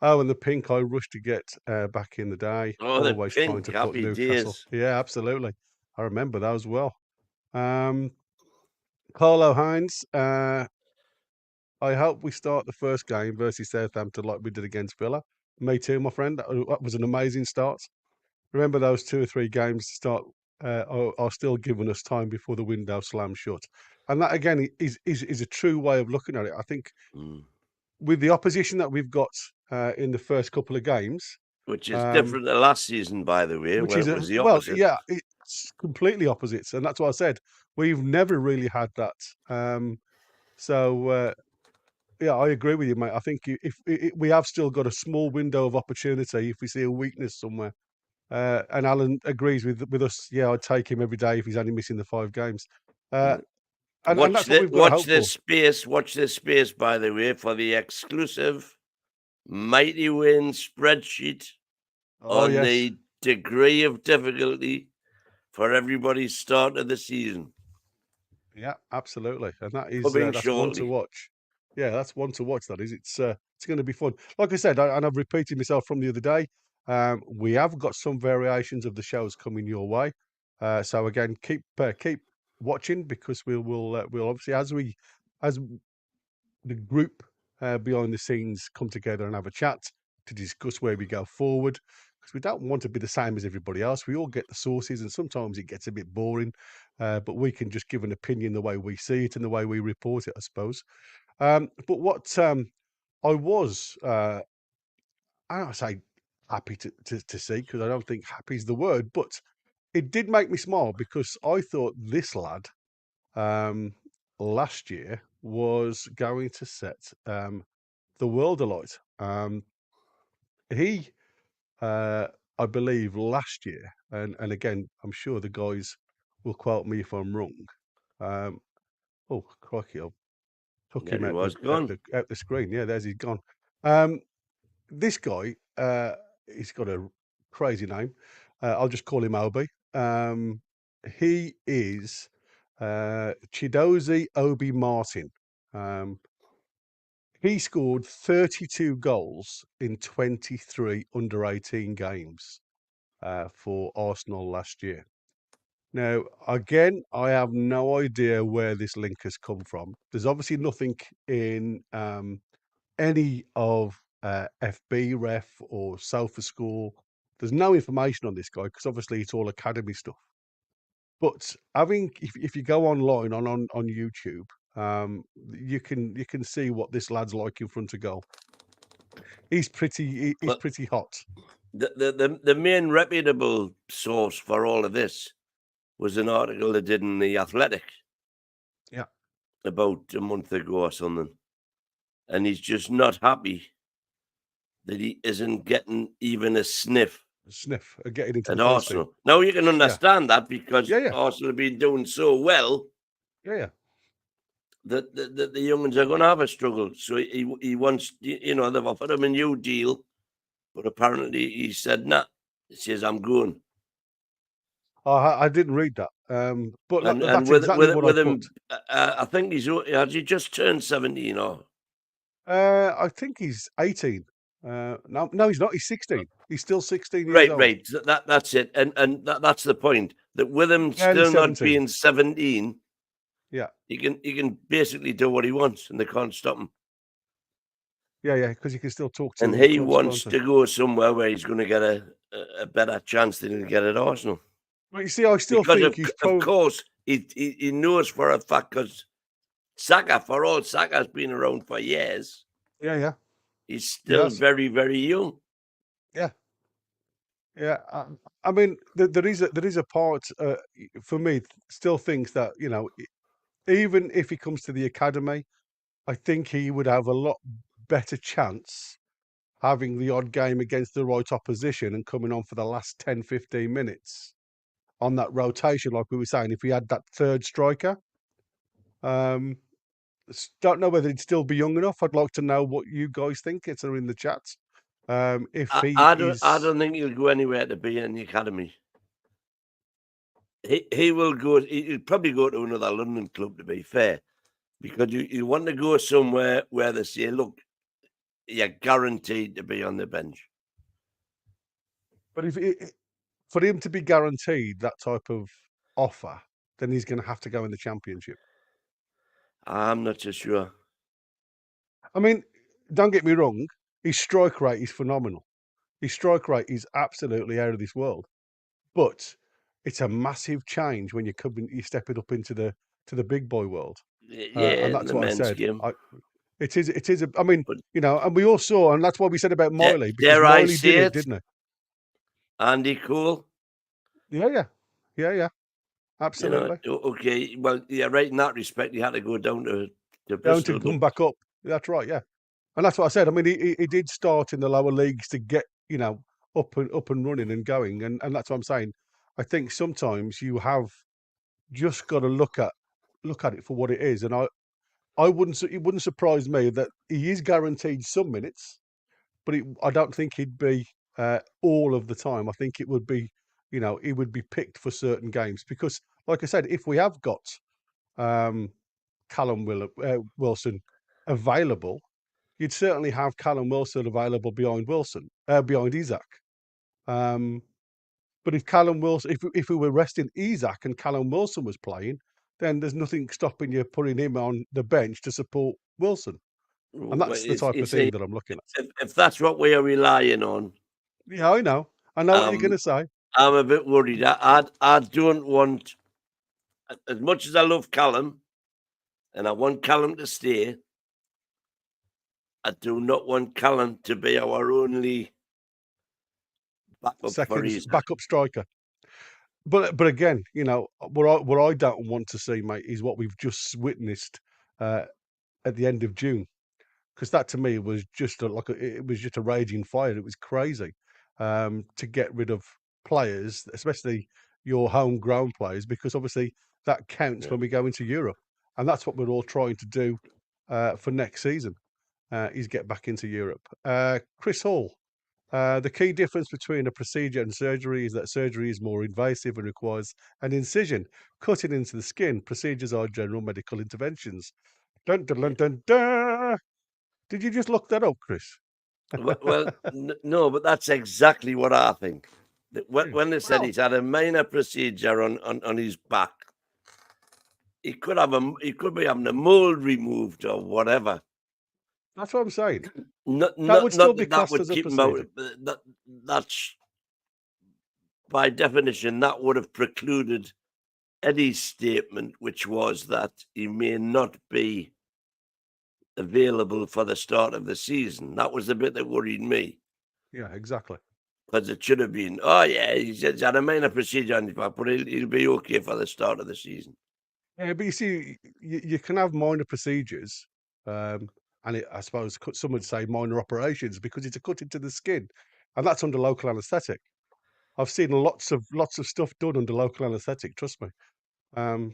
Oh, and the pink I rushed to get back in the day. Oh, always the pink, trying to put Newcastle. Days. Yeah, absolutely. I remember those well. Carlo Hines, I hope we start the first game versus Southampton like we did against Villa. Me too, my friend. That was an amazing start. Remember those 2 or 3 games to start are still giving us time before the window slams shut. And that, again, is a true way of looking at it. I think with the opposition that we've got in the first couple of games, which is different than last season, by the way, where it was the opposite. Well, yeah, it's completely opposite, and that's what I said. We've never really had that. Yeah, I agree with you, mate. I think if we have still got a small window of opportunity if we see a weakness somewhere, and Alan agrees with us. Yeah, I'd take him every day if he's only missing the 5 games. And that's what we've got to hope for. Watch this space, by the way, for the exclusive Mighty Win spreadsheet on the degree of difficulty for everybody's start of the season. Yeah, absolutely, and that's one to watch. Yeah, that's one to watch. That is, it's going to be fun. Like I said, and I've repeated myself from the other day. We have got some variations of the shows coming your way. So again, keep watching, because we'll obviously as the group behind the scenes come together and have a chat to discuss where we go forward, because we don't want to be the same as everybody else. We all get the sources, and sometimes it gets a bit boring, but we can just give an opinion the way we see it and the way we report it, I suppose. But what I was, I say happy to see, because I don't think happy is the word, but it did make me smile, because I thought this lad last year was going to set the world alight. He, I believe, last year, and again, I'm sure the guys will quote me if I'm wrong. Oh, crikey, I took him out the screen. Yeah, there's he's gone. This guy, he's got a crazy name. I'll just call him Obi. He is Chidozie Obi Martin. He scored 32 goals in 23 under-18 games for Arsenal last year. Now, again, I have no idea where this link has come from. There's obviously nothing in any of FB Ref or Sofa School. There's no information on this guy, because obviously it's all academy stuff. But if you go online on YouTube, you can see what this lad's like in front of goal. He's pretty hot. The main reputable source for all of this was an article they did in The Athletic. Yeah. About a month ago or something. And he's just not happy that he isn't getting even a sniff. Getting into at the Arsenal. Team. Now you can understand that, because Arsenal have been doing so well. Yeah. that the young ones are going to have a struggle. So he wants, they've offered him a new deal, but apparently he said, nah, he says, I'm going. I didn't read that. But And that's exactly what I with put. him, I think has he just turned 17 or? I think he's 18. No, he's not. He's 16. He's still 16 years Right, old. right. That's it. And that's the point. That with him Barely still not 17. being 17, Yeah, he can basically do what he wants and they can't stop him. yeah, because he can still talk to And the he clubs, wants can't he? to go somewhere where he's going to get a better chance than he'll get at Arsenal. But you see, I still Because think he's of probably. course he knows for a fact, because Saka's been around for years. Yeah. He's still very, very young. Yeah. I mean, there is a part for me still thinks that even if he comes to the academy, I think he would have a lot better chance having the odd game against the right opposition and coming on for the last 10, 15 minutes on that rotation, like we were saying, if he had that third striker. Don't know whether he'd still be young enough. I'd like to know what you guys think. It's in the chat. If he I is, don't think he'll go anywhere to be in the academy. He will go. He'll probably go to another London club, to be fair, because you want to go somewhere where they say, look, you're guaranteed to be on the bench. but for him to be guaranteed that type of offer, then he's going to have to go in the Championship. I'm not so sure. I mean, don't get me wrong. His strike rate is phenomenal. His strike rate is absolutely out of this world. But it's a massive change when you step it up into the big boy world. Yeah, And in that's the what I men's said. game. It is. I mean, But and we all saw, and that's why we said about Miley, because dare I Miley did say it, it, didn't Andy Cole? he? Yeah. Absolutely. Okay. Well, yeah, right. In that respect, he had to go down to Down to Bristol. come back up. That's right. Yeah, and that's what I said. I mean, he did start in the lower leagues to get up and running and going, and that's what I'm saying. I think sometimes you have just got to look at it for what it is, and it wouldn't surprise me that he is guaranteed some minutes, but I don't think he'd be all of the time. I think it would be, he would be picked for certain games because, like I said, if we have got um, Callum Wilson available, you'd certainly have Callum Wilson available behind behind Isaac. But if Callum Wilson, if we were resting Isaac and Callum Wilson was playing, then there's nothing stopping you putting him on the bench to support Wilson. And Well, that's the type you of thing see, that I'm looking at. if that's what we are relying on, Yeah, I know. I know what you're going to say. I'm a bit worried. I don't want, as much as I love Callum, and I want Callum to stay, I do not want Callum to be our only backup for Isaac. Backup striker. But again, what I don't want to see, mate, is what we've just witnessed at the end of June, because that to me was just it was just a raging fire. It was crazy to get rid of players, especially your homegrown players, because obviously that counts when we go into Europe, and that's what we're all trying to do for next season. Is get back into Europe. Chris Hall. The key difference between a procedure and surgery is that surgery is more invasive and requires an incision, cutting into the skin. Procedures are general medical interventions. Dun, dun, dun, dun, dun. Did you just look that up, Chris? Well, no, but that's exactly what I think. When they said he's had a minor procedure on his back, he could be having a mold removed or whatever. That's what I'm saying. Not That would still be that classed would as a keep him out. procedure. That's by definition that would have precluded Eddie's statement, which was that he may not be available for the start of the season. That was the bit that worried me. Yeah, exactly. Because it should have been, oh yeah, he's had a minor procedure on his back, but he'll be okay for the start of the season. Yeah, but you see, you can have minor procedures, and I suppose some would say minor operations because it's a cut into the skin, and that's under local anaesthetic. I've seen lots of stuff done under local anaesthetic. Trust me.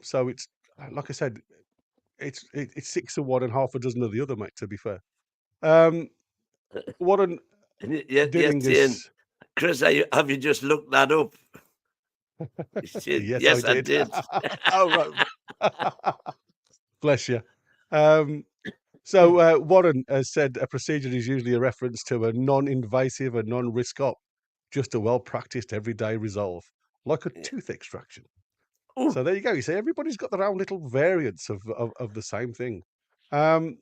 So it's like I said, it's 6-1 and half a dozen of the other, mate. To be fair, Warren You're saying, Dillingers. Chris, have you just looked that up? Yes, I Yes, I did. did. Oh right, bless you. So Warren has said a procedure is usually a reference to a non-invasive and non-risk op, just a well-practiced everyday resolve, like a tooth extraction. Ooh, So there you go. You see, everybody's got their own little variants of the same thing. Um,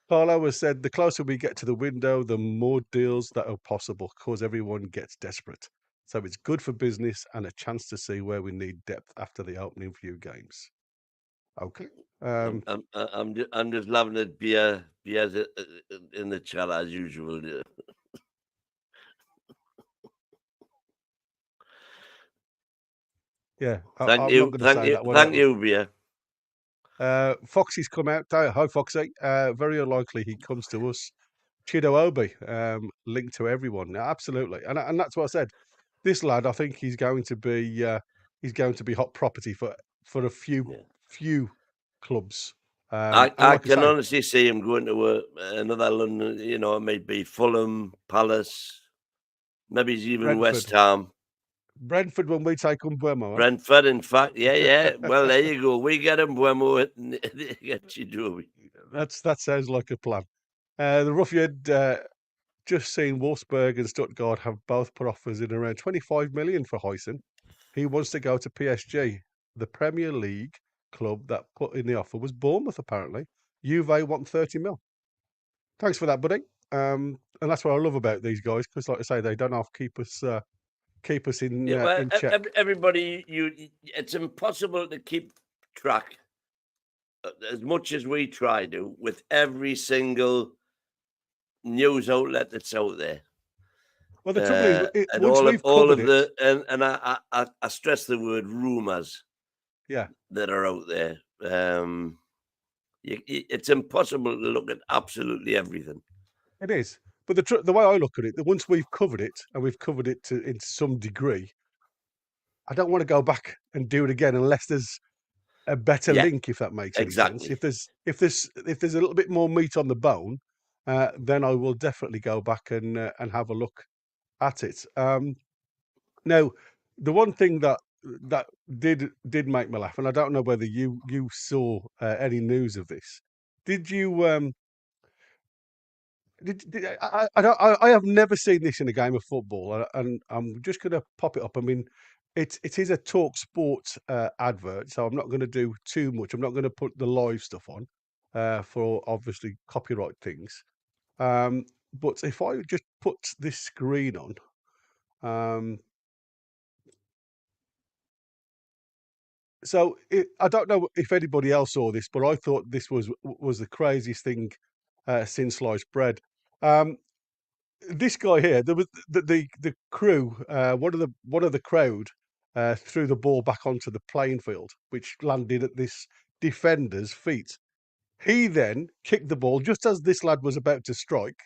Carlo has said the closer we get to the window, the more deals that are possible because everyone gets desperate. So it's good for business and a chance to see where we need depth after the opening few games. Okay. I'm just loving it. Beer's in the chat as usual. Yeah, I'm not going to say that one thank out. you, Beer. Foxy's come out. Hi, Foxy. Very unlikely he comes to us. Chido Obi, linked to everyone. Yeah, absolutely, and that's what I said. This lad, I think he's going to be hot property for a few clubs. And I like I can say, honestly see him going to another London. It might be Fulham, Palace, maybe it's even West Ham. Brentford when we take on Buemo. Brentford, in fact, yeah. Well, there you go. We get him Buemo. They get Chido. That sounds like a plan. The Ruffian just seen Wolfsburg and Stuttgart have both put offers in around 25 million for Huysen. He wants to go to PSG. The Premier League club that put in the offer was Bournemouth, apparently. Juve want 30 mil. Thanks for that, buddy. And that's what I love about these guys because, like I say, they don't have to keep us in Well, in check. everybody, it's impossible to keep track as much as we try to with every single news outlet that's out there. Well, the trouble is, And once we've all covered of it, and I stress the word rumours yeah, that are out there. It's impossible to look at absolutely everything. it is. But the way I look at it, that once we've covered it and we've covered it in some degree, I don't want to go back and do it again unless there's a better Yeah, link, if that makes any sense. exactly. If there's a little bit more meat on the bone, then I will definitely go back and have a look at it. Now, the one thing that did make me laugh, and I don't know whether you saw any news of this. Did you? I have never seen this in a game of football, and I'm just going to pop it up. I mean, it is a Talk Sport advert, so I'm not going to do too much. I'm not going to put the live stuff on for obviously copyright things. But if I just put this screen on, so I don't know if anybody else saw this, but I thought this was the craziest thing since sliced bread. This guy here, there was the crew, one of the crowd threw the ball back onto the playing field, which landed at this defender's feet. He then kicked the ball just as this lad was about to strike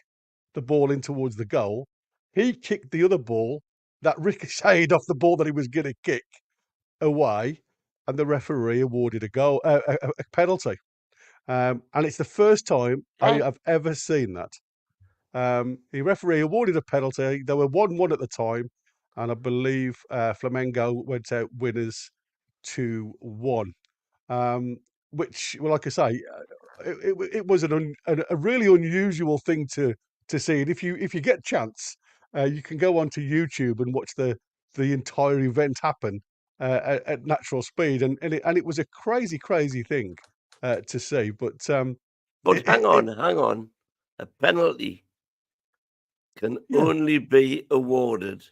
the ball in towards the goal. He kicked the other ball that ricocheted off the ball that he was going to kick away, and the referee awarded a penalty. And it's the first time I Eh? have ever seen that. The referee awarded a penalty. They were 1-1 at the time, and I believe Flamengo went out winners 2-1. Which, well, like I say, it was a really unusual thing to see. And if you get chance, you can go onto YouTube and watch the entire event happen at natural speed, and it was a crazy thing to see. But But hang on. A penalty can yeah. only be awarded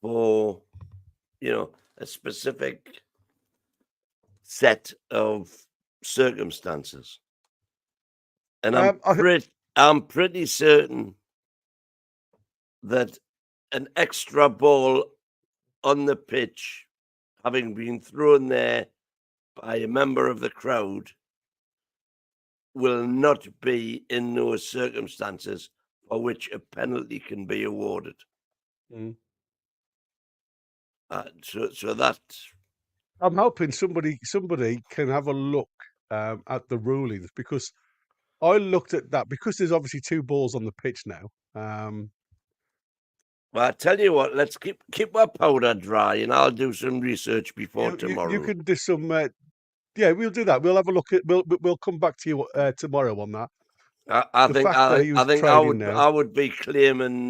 for a specific set of circumstances, and I, I'm pretty certain that an extra ball on the pitch, having been thrown there by a member of the crowd, will not be in those circumstances for which a penalty can be awarded. Mm. So that I'm hoping somebody can have a look at the rulings, because I looked at that, because there's obviously two balls on the pitch now. Well, I tell you what, let's keep our powder dry, and I'll do some research before You tomorrow. can do some. Yeah, we'll do that. We'll have a look at. We'll come back to you tomorrow on that. I The think fact that I, he I was think training now. I would be claiming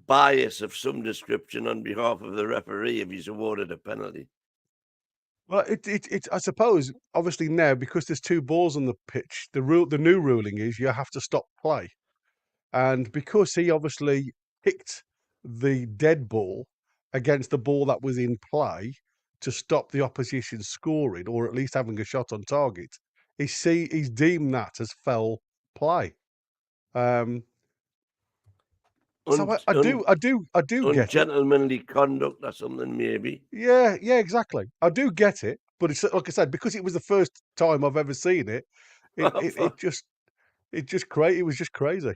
bias of some description on behalf of the referee if he's awarded a penalty. Well, I suppose, obviously now, because there's two balls on the pitch, the new ruling is you have to stop play, and because he obviously picked the dead ball against the ball that was in play to stop the opposition scoring, or at least having a shot on target, he's deemed that as foul play. So I do get it. Ungentlemanly conduct or something, maybe. Yeah, exactly. I do get it, but it's like I said, because it was the first time I've ever seen it. It Oh, it, it just it was just crazy.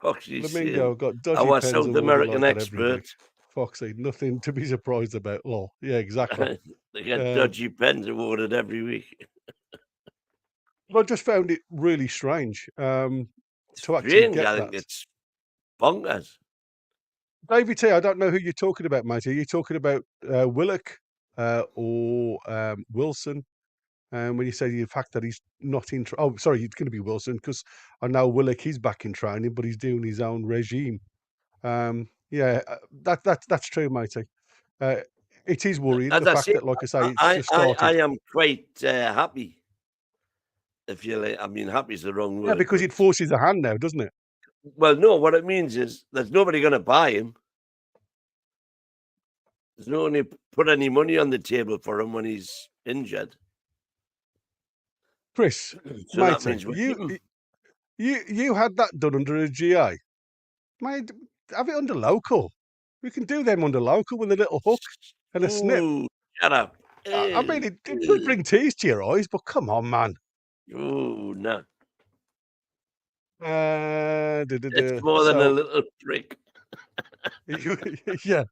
Foxy's Flamingo saying, got dodgy our pens South awarded like American that every week. expert. Foxy, nothing to be surprised about. Lol. Yeah, exactly. They get Um, dodgy pens awarded every week. but I just found it really strange to actually Strange, get I think that. it's bonkers. Davey T, I don't know who you're talking about, mate. Are you talking about Willock or Wilson? When you say the fact that he's not in, oh, sorry, it's going to be Wilson, because I know Willock is back in training, but he's doing his own regime. Yeah, that's true, matey. It is worrying, As the I fact say, that, like I say, it's just I started. am quite happy. If you like, I mean, happy is the wrong Yeah, word. because But, it forces a hand now, doesn't it? well, no, what it means is there's nobody going to buy him. There's no one to put any money on the table for him when he's injured. Chris, So that matey, means we'll keep him. you had that done under a GA, mate. Have it under local. We can do them under local with a little hook and a snip. Ooh, shut up. I mean, it would bring tears to your eyes, but come on, man. Ooh, no. Uh, It's more than a So, little prick. yeah.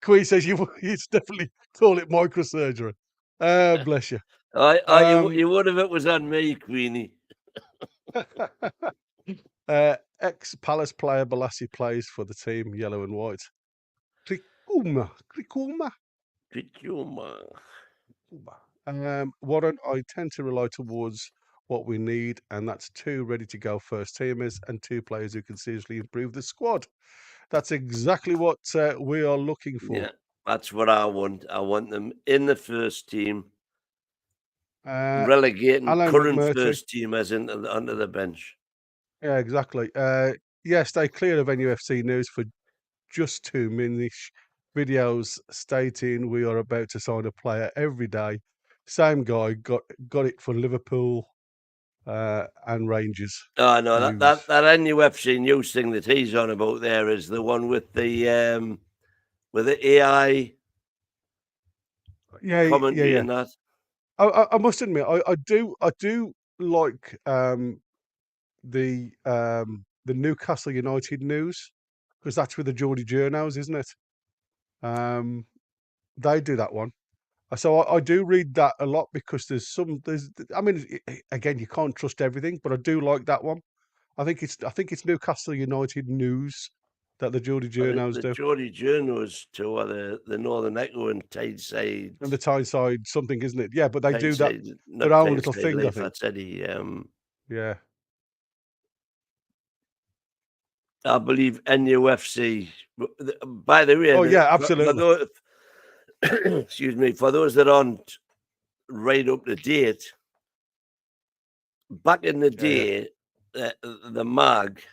Queen says you definitely call it microsurgery. Bless you. You would if it was on me, Queenie. Ex-Palace player Balassi plays for the team, yellow and white. Krikuma. Warren, I tend to rely towards what we need, and that's two ready to go first teamers and two players who can seriously improve the squad. That's exactly what we are looking for. Yeah, that's what I want. I want them in the first team, relegating Alan current McMurtry. first teamers onto the bench. Yeah, exactly. Stay clear of NUFC news for just 2 minutes. Videos stating we are about to sign a player every day. Same guy got it for Liverpool and Rangers. Oh no, that NUFC news thing that he's on about there is the one with the AI. Commentary and that. I must admit, I do like the Newcastle United news, because that's with the Geordie journos, isn't it? They do that one. So I do read that a lot, because I mean, again, you can't trust everything, but I do like that one. I think it's Newcastle United news that the Geordie journos do. The Geordie journos too, or the Northern Echo and Tyneside. And the Tyneside something, isn't it? Yeah, but they do that their their own little thing, I think. That's Eddie. Yeah. I believe NUFC. By the way, Oh yeah, absolutely. Excuse me, for those that aren't right up to date, back in the day, the mag,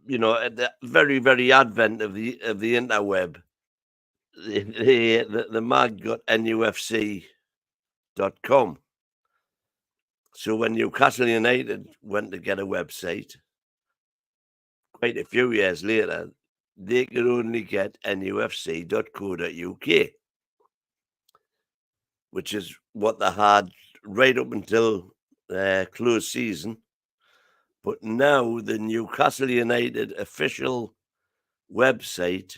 at the very, very advent of the interweb, the mag got NUFC.com. So when Newcastle United went to get a website, quite a few years later, they could only get nufc.co.uk, which is what they had right up until close season. But now the Newcastle United official website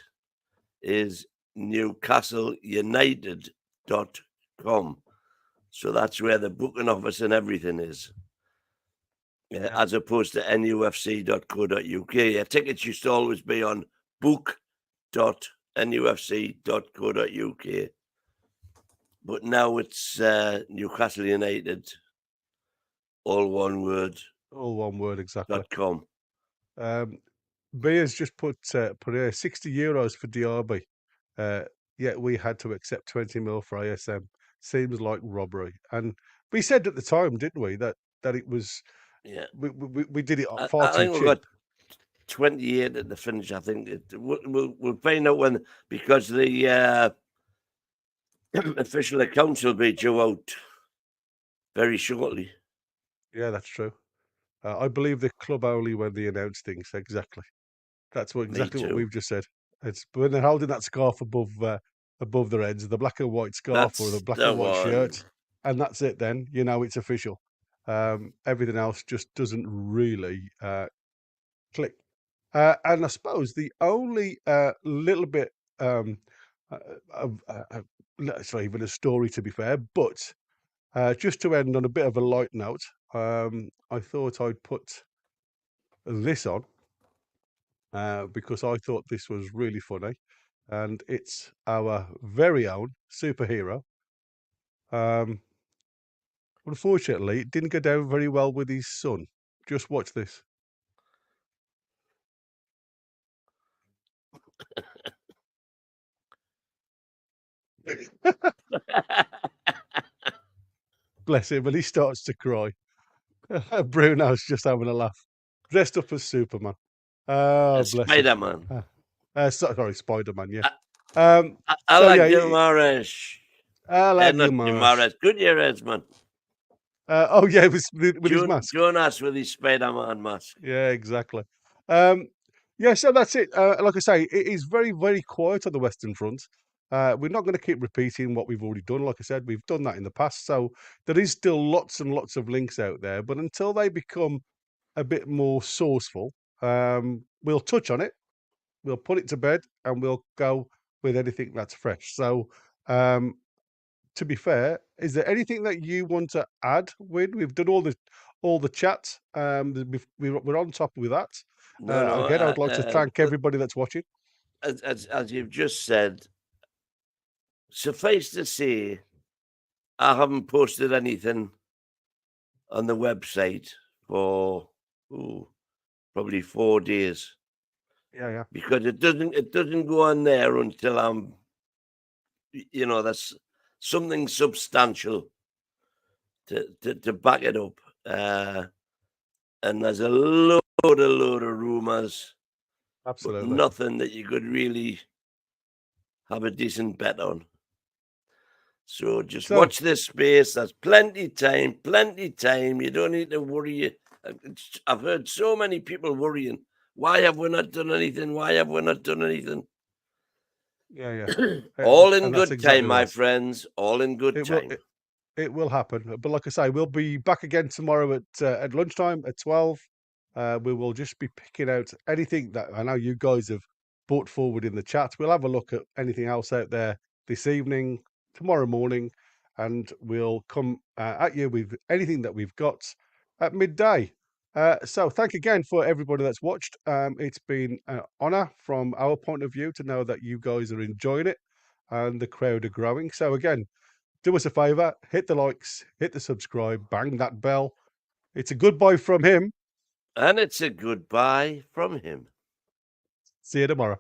is newcastleunited.com. So that's where the booking office and everything is. As opposed to nufc.co.uk. Your tickets used to always be on book.nufc.co.uk. But now it's Newcastle United, all one word. All one word, exactly. .com. Beers just put here €60 for Diaby. Yet we had to accept 20 mil for ASM. Seems like robbery. And we said at the time, didn't we, that it was. Yeah, we did it I far too think cheap. we got 28 at the finish. I think we'll find out when, because the official accounts will be due out very shortly. Yeah, that's true. I believe the club only when they announce things. Exactly. That's exactly what we've just said. It's when they're holding that scarf above their heads, the black and white scarf or the black and white shirt, and that's it. Then you know it's official. Everything else just doesn't really click. And I suppose the only little bit it's not even a story, to be fair, but just to end on a bit of a light note, I thought I'd put this on because I thought this was really funny, and it's our very own superhero. Unfortunately, it didn't go down very well with his son. Just watch this. Bless him, and he starts to cry. Bruno's just having a laugh, dressed up as Superman. Oh, bless Spider-Man. Sorry, Spider-Man. Yeah. I like Guimarães. I like Guimarães. Good year, man. Oh yeah, with his mask. Jonas with his Spider-Man mask. Yeah, exactly. Yeah, so that's it. Like I say, it is very, very quiet on the Western Front. We're not going to keep repeating what we've already done. Like I said, we've done that in the past. So there is still lots and lots of links out there. But until they become a bit more sourceful, we'll touch on it. We'll put it to bed and we'll go with anything that's fresh. So, to be fair, is there anything that you want to add, Win? We've done all the chat. We're on top with that. Again, I would like to thank everybody that's watching. As you've just said, suffice to say, I haven't posted anything on the website for probably 4 days. Yeah. Because it doesn't go on there until I'm, that's something substantial to back it up. And there's a load of rumours. Absolutely. But nothing that you could really have a decent bet on. So just watch this space. There's plenty time. You don't need to worry. I've heard so many people worrying. Why have we not done anything? Yeah. All in good time, my friends. All in good time. It will happen. But like I say, we'll be back again tomorrow at lunchtime at 12. We will just be picking out anything that I know you guys have brought forward in the chat. We'll have a look at anything else out there this evening, tomorrow morning, and we'll come at you with anything that we've got at midday. So thank you again for everybody that's watched. It's been an honour from our point of view to know that you guys are enjoying it and the crowd are growing. So again, do us a favour, hit the likes, hit the subscribe, bang that bell. It's a goodbye from him. And it's a goodbye from him. See you tomorrow.